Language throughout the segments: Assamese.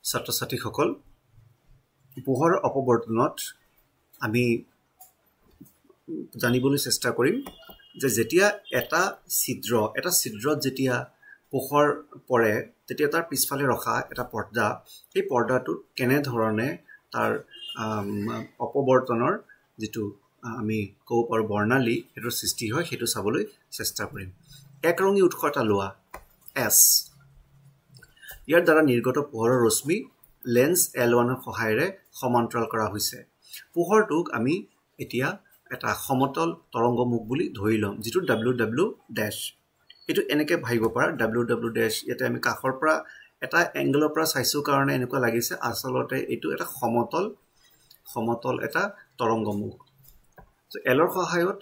ছাত্ৰ-ছাত্ৰীসকল পোহৰ অপবৰ্তনত আমি জানিবলৈ চেষ্টা কৰিম যে যেতিয়া এটা ছিদ্ৰত যেতিয়া পোহৰ পৰে তেতিয়া তাৰ পিছফালে ৰখা এটা পৰ্দা এই পৰ্দাটোত কেনে ধৰণে তাৰ অপবৰ্তনৰ যেটো আমি কও পাৰো বৰ্ণালী এটো সৃষ্টি হয় হেতু চাবলৈ চেষ্টা কৰিম একৰঙী উৎস এটা লোৱা S ইয়াৰ দ্বাৰা নিৰ্গত পোহৰৰ ৰশ্মি লেন্স L1 ৰ সহায়েৰে সমান্তৰাল কৰা হৈছে পোহৰটোক আমি এতিয়া এটা সমতল তৰংগমুখ বুলি ধৰি লম যেটো WW ড্যাশ এটো এনেকে ভাবিব পাৰা WW ড্যাশ ইয়াতে আমি কাখৰ পৰা এটা এংগলৰ পৰা চাইছো কাৰণে এনেকুৱা লাগিছে আসলতে এটো এটা সমতল এটা তৰংগমুখ সো L ৰ সহায়ত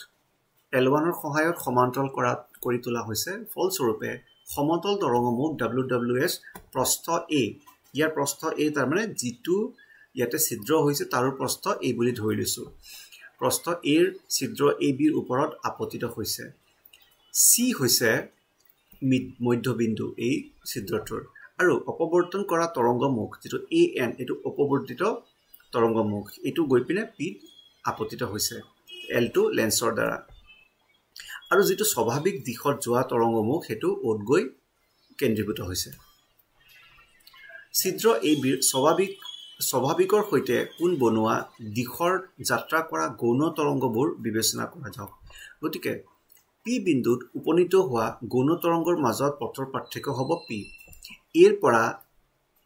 L1 ৰ সহায়ত সমান্তৰাল কৰি তোলা হৈছে ফলস্বৰূপে সমতল তৰংগমুখ WWS প্ৰস্থ A ইয়াৰ প্ৰস্থ A তাৰ মানে যেটো ইয়াতে ছিদ্ৰ হৈছে তাৰ প্ৰস্থ A বুলি ধৰি লৈছো প্ৰস্থ A ৰ ছিদ্ৰ AB ৰ ওপৰত আপতিত হৈছে C হৈছে মধ্যবিন্দু এই ছিদ্ৰটোৰ আৰু অপবৰ্তন কৰা তৰংগমুখ যেটো AN এটো অপবৰ্তিত তৰংগমুখ এটো গৈ পিনে P আপতিত হৈছে L2 লেন্সৰ দ্বাৰা আৰু যেটো স্বাভাৱিক দিশত যোৱা তৰংগমুখ হেতু ওত গৈ কেন্দ্ৰীভূত হৈছে ছিদ্ৰ AB ৰ স্বাভাৱিকৰ সৈতে কোন বনোৱা দিশৰ যাত্ৰা কৰা গৌণ তৰংগবোৰ বিবেচনা কৰা যাওক গতিকে P বিন্দুত উপনীত হোৱা গৌণ তৰংগৰ মাজত পথৰ পাৰ্থক্য হ'ব P এৰ পৰা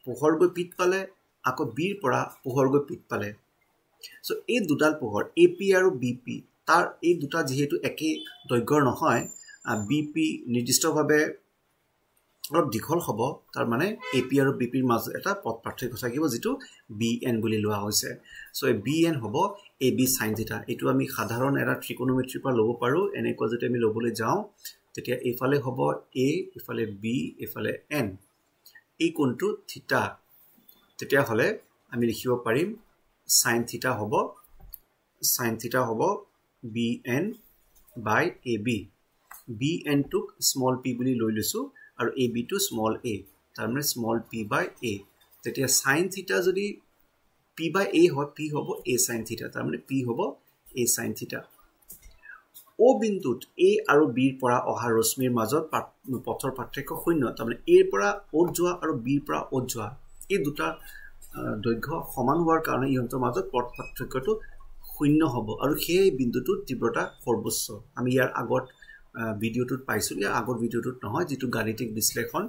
পোহৰ গৈ পিত পালে আকৌ B ৰ পৰা পোহৰ গৈ পিত পালে সো এই দুডাল পোহৰ AP আৰু BP তাৰ এই দুটা যেহেতু একে দৈৰ্ঘ্যৰ নহয় BP নিৰ্দিষ্টভাৱে অলপ দীঘল হ'ব তাৰ মানে AP আৰু BP ৰ মাজত এটা পথ পাৰ্থক্য থাকিব যেটো BN বুলি লোৱা হৈছে সো BN হ'ব AB sin θ এটো আমি সাধাৰণ এটা ত্ৰিকোণমিতিৰ পৰা লব পাৰো এনেকৈ যদি আমি লবলৈ যাও তেতিয়া এফালে হ'ব A এফালে B এফালে N এই কোণটো থিটা তেতিয়া হলে আমি লিখিব পাৰিম sin θ হ'ব BN by AB BN টুক small p বুলি লৈ লৈছো আৰু AB টু small a তাৰ মানে small p by a তেতিয়া sin θ যদি p by a হয় p হ'ব a sin θ তাৰ মানে p হ'ব a sin θ O বিন্দুত A আৰু B ৰ পৰা অহা ৰশ্মিৰ মাজত পথৰ পাৰ্থক্য শূন্য তাৰ মানে A ৰ পৰা O যোৱা আৰু B ৰ পৰা O যোৱা এই দুটা দৈৰ্ঘ্য সমান হোৱাৰ কাৰণে ইহঁতৰ মাজত পথ পাৰ্থক্যটো শূন্য হ'ব আৰু সেই বিন্দুটোৰ তীব্ৰতা সৰ্বোচ্চ আমি ইয়াৰ আগত ভিডিওটোত পাইছো ইয়াৰ আগৰ ভিডিওটোত নহয় যেটো গাণিতিক বিশ্লেষণ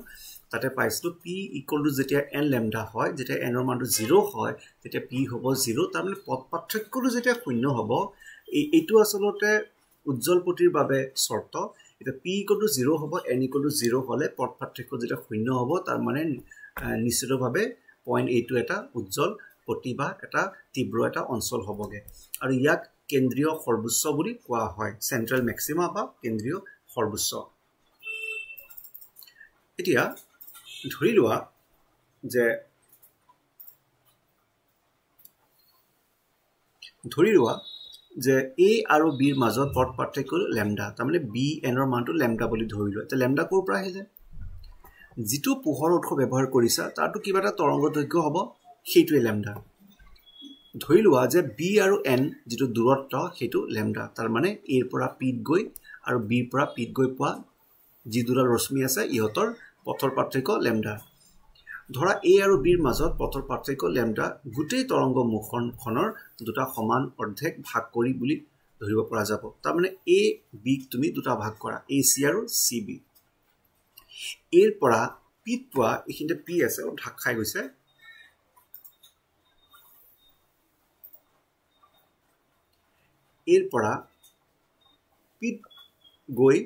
তাতে পাইছো p = যেতিয়া n ল্যামডা হয় যেতিয়া n ৰ মানটো 0 হয় তেতিয়া p হ'ব 0 তাৰ মানে পথ পাৰ্থক্যটো যেতিয়া শূন্য হ'ব এইটো আসলতে উজ্জ্বল পটিৰ বাবে শৰ্ত এটা p = 0 হ'ব n = 0 হলে পথ পাৰ্থক্য যেতিয়া শূন্য হ'ব তাৰ মানে নিশ্চিতভাৱে পইণ্ট এইটো এটা উজ্জ্বল পটি বা এটা তীব্ৰ এটা অঞ্চল হ'বগে আৰু ইয়াক কেন্দ্ৰীয় সৰ্বোচ্চ বুলি কোৱা হয় সেন্ট্ৰাল ম্যাক্সিমা বা কেন্দ্ৰীয় সৰ্বোচ্চ এতিয়া ধৰি লোৱা যে A আৰু B ৰ মাজত পথ পাৰ্থক্য ল্যামডা তাৰ মানে BN ৰ মানটো ল্যামডা বুলি ধৰি লোৱা তে ল্যামডা কোৰ পৰা আহিলে যেটো পোহৰ উৎস ব্যৱহাৰ কৰিছা তাৰটো কিবা এটা তৰংগ দৈৰ্ঘ্য হ'ব সেইটোৱে ল্যামডা ধৰি লোৱা যে B আৰু N যেটো দূৰত্ব হেতু ল্যামডা তাৰ মানে A ৰ পৰা P গৈ আৰু B ৰ পৰা P গৈ পোৱা যি দুটা ৰশ্মি আছে ইহতৰ পথৰ পাৰ্থক্য ল্যামডা ধৰা A আৰু B ৰ মাজত পথৰ পাৰ্থক্য ল্যামডা গুটেই তৰংগ মুখখনৰ দুটা সমান অৰ্ধেক ভাগ কৰি বুলি ধৰিব পৰা যাব তাৰ মানে A B ক তুমি দুটা ভাগ কৰা AC আৰু CB A ৰ পৰা P পোৱা এখিনতে P আছে আৰু ঢাক খাই গৈছে এৰ পৰা পিত গৈ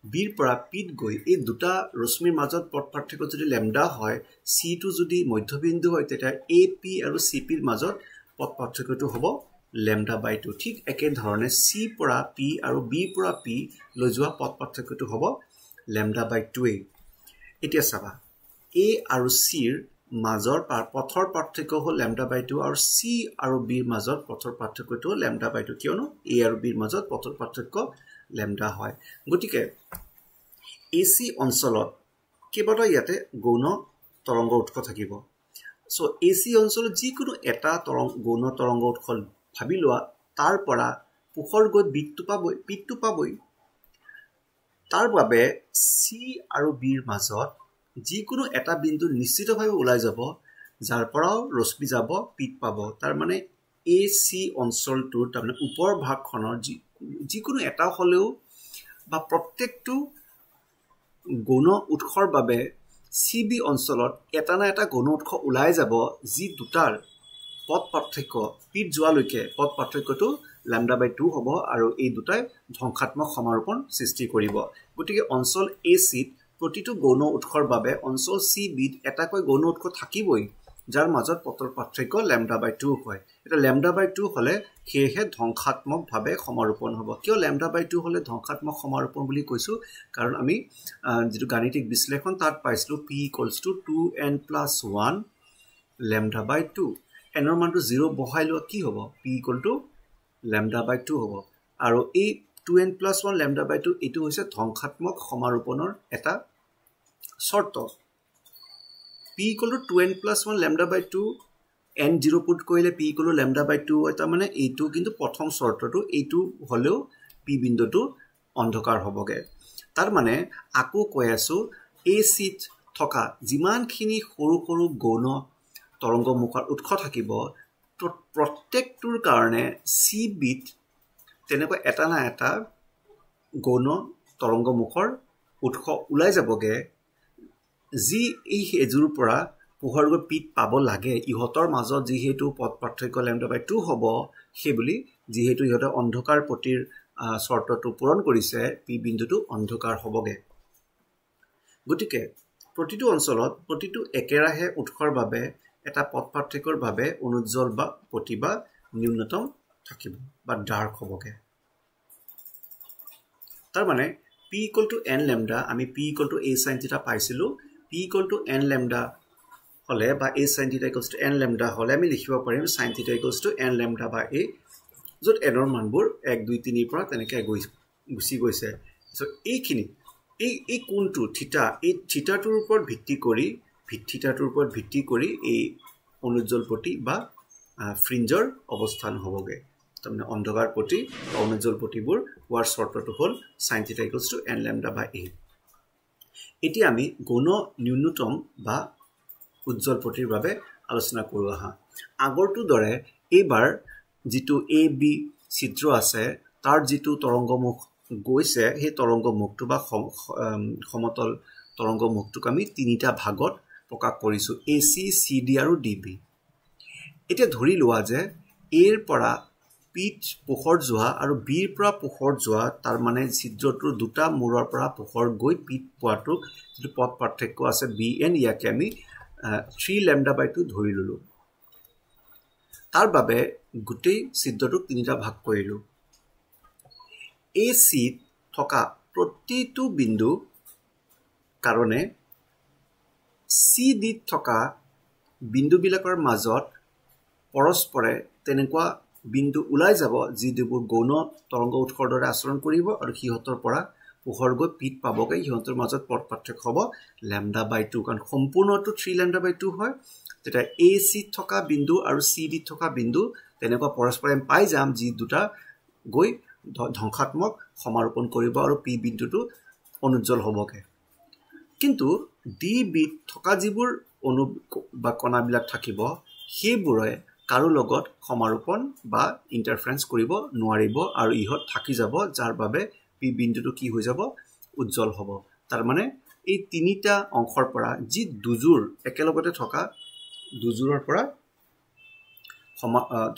বিৰ পৰা পিত গৈ এই দুটা ৰশ্মিৰ মাজত পথ পাৰ্থক্য যদি ল্যামডা হয় সি টু যদি মধ্যবিন্দু হয় তেতিয়া AP আৰু CP ৰ মাজত পথ পাৰ্থক্যটো হ'ব ল্যামডা বাই 2 ঠিক একে ধৰণে C পৰা P আৰু B পৰা P লৈ যোৱা পথ পাৰ্থক্যটো হ'ব ল্যামডা বাই 2 এতিয়া চাবা A আৰু C ৰ মাজৰ পথৰ পাৰ্থক্য হ'ল ল্যামডা বাই 2 আৰু C আৰু B ৰ মাজত পথৰ পাৰ্থক্যটো ল্যামডা বাই 2 কিয়নো A আৰু B ৰ মাজত পথৰ পাৰ্থক্য ল্যামডা হয় গতিকে AC অঞ্চলত কেৱল ইয়াতে গৌণ তৰংগ উৎস থাকিব সো এচি অঞ্চলত যিকোনো এটা গৌণ তৰংগ উৎস ভাবি লোৱা তাৰ পৰা পোহৰ গৈ পিতটো পাবই তাৰ বাবে চি আৰু বিৰ মাজত যিকোনো এটা বিন্দু নিশ্চিতভাৱে ওলাই যাব যাৰ পৰাও ৰশ্মি যাব পিত পাব তাৰ মানে এচি অঞ্চলটোৰ তাৰ মানে ওপৰ ভাগখনৰ যিকোনো এটা হলেও বা প্ৰত্যেকটো গৌণ উৎসৰ বাবে সিবি অঞ্চলত এটা না এটা গৌণ উৎস ওলাই যাব যি দুটাৰ পথ পাৰ্থক্য পিত যোৱালৈকে পথ পাৰ্থক্যটো λ/2 হ'ব আৰু এই দুটাই ধ্বংসাত্মক সমাৰোপণ সৃষ্টি কৰিব গতিকে অঞ্চল এচিত প্ৰতিটো গৌণ উৎসৰ বাবে অঞ্চল সিবিত এটাকৈ গৌণ উৎস থাকিবই যাৰ মাজত পথৰ পাৰ্থক্য λ/2 হয় এটা λ/2 হলে সেয়েহে ধ্বংসাত্মকভাৱে সমাৰোপণ হ'ব কিয় λ/2 হলে ধ্বংসাত্মক সমাৰোপণ বুলি কৈছো কাৰণ আমি যেটো গাণিতিক বিশ্লেষণ তাত পাইছিলো p = 2n+1 λ/2 এনৰ মানটো 0 বহাই লোৱা কি হ'ব p = λ/2 হ'ব আৰু এই 2n+1 λ/2 এটো হৈছে ধ্বংসাত্মক সমাৰোপণৰ এটা শৰ্ত p = 2n+1 λ/2 n 0 পুট কৰিলে p = λ/2 এটা মানে এইটো কিন্তু প্ৰথম শৰ্তটো এইটো হলেও p বিন্দুটো অন্ধকাৰ হ'বগে তাৰ মানে আকো কৈ আছো এচিত থকা যিমানখিনি সৰু সৰু গৌণ তৰংগমুখৰ উৎস থাকিব প্ৰত্যেকটোৰ কাৰণে সি বিট তেনেকৈ এটা না এটা গৌণ তৰংগমুখৰ উৎস ওলাই যাবগে যি এই হেজুৰ পৰা পোহৰ গৈ পিত পাব লাগে ইহতৰ মাজত যিহেতু পথ পাৰ্থক্য λ/2 হ'ব সেইবুলি যিহেতু ইহতে অন্ধকাৰ পটিৰ শৰ্তটো পূৰণ কৰিছে পি বিন্দুটো অন্ধকাৰ হ'বগে গতিকে প্ৰতিটো অঞ্চলত প্ৰতিটো একেৰাহে উৎসৰ বাবে এটা পথ পাৰ্থক্যৰ বাবে অনুজ্জ্বল বা পটি বা ন্যূনতম থাকিব বা ডাৰ্ক হ'বগে তাৰ মানে p = n λ আমি p = a sin θ পাইছিলো p = n λ হলে বা a sin θ = n λ হলে আমি লিখিব পাৰিম sin θ = n λ/a যত n ৰ মানবোৰ 1 2 3 পৰা তেনেকৈ গুছি গৈছে সো এইখিনি এই কোণটো থিটা এই থিটাটোৰ ওপৰত ভিত্তি কৰি এই অনুজ্জ্বল পটি বা ফ্ৰিঞ্জৰ অৱস্থান হ'বগে তাৰমানে অন্ধকাৰ পটি অনুজ্জ্বল পটিবোৰ হোৱাৰ শৰ্তটো হ'ল sin θ = n λ/a এতিয়া আমি গৌণ ন্যূনতম বা উজ্জ্বল পটিৰ বাবে আলোচনা কৰো আহা আগৰটো দৰে এইবাৰ যেটো a b চিত্ৰ আছে তাৰ যেটো তৰংগমুখ গৈছে সেই তৰংগমুখটো বা সমতল তৰংগমুখটোক আমি তিনিটা ভাগত প্ৰকাশ কৰিছো ac cd আৰু db এতিয়া ধৰি লোৱা যে a ৰ পৰা পিত পোহৰ যোৱা আৰু b ৰ পৰা পোহৰ যোৱা তাৰ মানে ছিদ্ৰটোৰ দুটা মূৰৰ পৰা পোহৰ গৈ পিত পোৱাটো যেটো পথ পাৰ্থক্য আছে bn ইয়াকে আমি 3 λ/2 ধৰি ললো তাৰ বাবে গুটেই ছিদ্ৰটোক তিনিটা ভাগ কৰিলো AC থকা প্ৰতিটো বিন্দু কাৰণে CD থকা বিন্দুবিলাকৰ মাজত পৰস্পৰে তেনেকুৱা বিন্দু ওলাই যাব যিবোৰ গৌণ তৰংগ উৎসৰ দৰে আচৰণ কৰিব আৰু সিহঁতৰ পৰা পোহৰ গৈ পিত পাবগে সিহঁতৰ মাজত পথ পাৰ্থক্য হ'ব λ/2 কাৰণ সম্পূৰ্ণটো 3 λ/2 হয় যেটা AC থকা বিন্দু আৰু CD থকা বিন্দু তেনেকুৱা পৰস্পৰে পাই যাম যি দুটা গৈ ধ্বংসাত্মক সমাৰোপণ কৰিব আৰু পি বিন্দুটো অনুজ্জ্বল হ'বগে কিন্তু ডি বিত থকা যিবোৰ অনু বা কণাবিলাক থাকিব সেইবোৰে কাৰো লগত সমাৰোপণ বা ইন্টাৰফাৰেন্স কৰিব নোৱাৰিব আৰু ইহত থাকি যাব যাৰ বাবে পি বিন্দুটো কি হৈ যাব উজ্জ্বল হ'ব তাৰ মানে এই তিনিটা অংশৰ পৰা যি দুজোৰ একেলগতে থকা দুজোৰৰ পৰা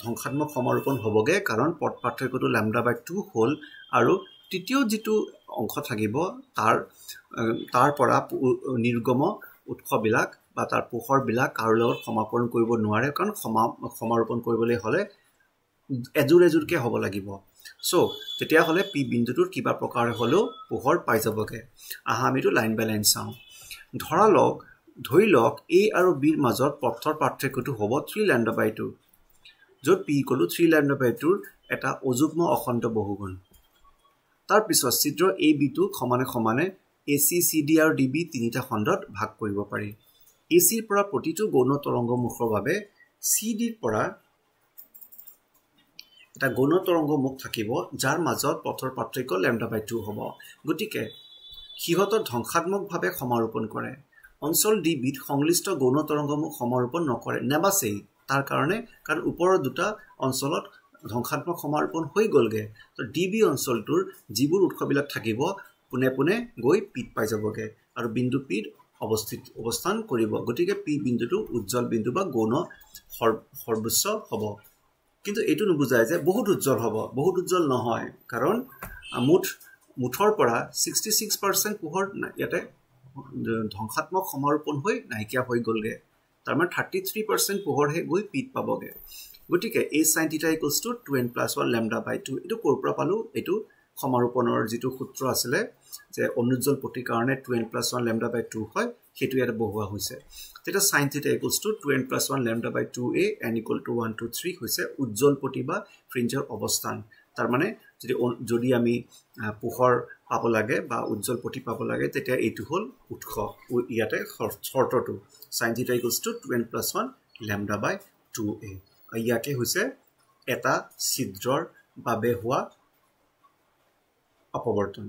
ধ্বংসাত্মক সমাৰোপণ হ'বগে কাৰণ পথ পাৰ্থক্যটো λ/2 হ'ল আৰু তৃতীয় যেটো অংশ থাকিব তাৰ পৰা নিৰ্গম উৎসবিলাক বা তাৰ পোহৰবিলাক কাৰো লগত সমাপন কৰিব নোৱাৰে কাৰণ সমাৰোপণ কৰিবলৈ হলে এজুৰকে হ'ব লাগিব সো তেতিয়া হলে পি বিন্দুটোৰ কিবা প্ৰকাৰে হলো পোহৰ পাই যাবগে আহা আমিটো লাইন বাই লাইন চাও ধৰি লওক a আৰু b ৰ মাজত পথৰ পাৰ্থক্যটো হ'ব 3 λ/2 য'ত p = 3 λ/2 এটা অযুগ্ম অখণ্ড বহুগুণ তাৰ পিছত ছিদ্ৰ a b টো সমানে AC CD আৰু DB তিনিটা খণ্ডত ভাগ কৰিব পাৰি এচিৰ পৰা প্ৰতিটো গৌণ তৰংগমুখৰ বাবে চিডিৰ পৰা এটা গৌণ তৰংগমুখ থাকিব যাৰ মাজত পথৰ পাৰ্থক্য λ/2 হ'ব গতিকে সিহঁতৰ ধ্বংসাত্মকভাৱে সমাৰোপণ কৰে অঞ্চল ডিবিত সংশ্লিষ্ট গৌণ তৰংগমুখ সমাৰোপণ নকৰে নেবাছেই তাৰ কাৰণে কাৰণ ওপৰৰ দুটা অঞ্চলত ধ্বংসাত্মক সমাৰোপণ হৈ গ'লগে তো ডিবি অঞ্চলটোৰ যিবোৰ উৎসবিলাক থাকিব পুনে পুনে গৈ পিত পাই যাবগে আৰু বিন্দু পিত অৱস্থান কৰিব গতিকে পি বিন্দুটো উজ্জ্বল বিন্দু বা গৌণ সৰ্বোচ্চ হ'ব কিন্তু এইটো নুবুজায় যে বহুত উজ্জ্বল নহয় কাৰণ মুঠৰ পৰা 66% পোহৰ ইয়াতে ধ্বংসাত্মক সমাৰোপণ হৈ নাইকিয়া হৈ গ'লগে তাৰমানে 33% পোহৰহে গৈ পিত পাবগে গতিকে a sin θ = 2n + 1 λ/2 এইটো ক'ৰ পৰা পালো এইটো সমাৰোপণৰ যিটো সূত্ৰ আছিলে যে অনুজ্জ্বল পটিৰ কাৰণে 2n + 1 λ/2 হয় সেইটো ইয়াত বহুৱা হৈছে তেতিয়া sin θ = 2n + 1 λ/2a n = 1 2 3 হৈছে উজ্জ্বল পটি বা ফ্ৰিঞ্জৰ অৱস্থান তাৰমানে যদি আমি পোহৰ পাব লাগে বা উজ্জ্বল পটি পাব লাগে তেতিয়া এইটো হ'ল উৎস ইয়াতে শৰ্তটো sin θ = 2n + 1 λ/2a ইয়াকে হৈছে এটা ছিদ্ৰৰ বাবে হোৱা অপৱৰ্তন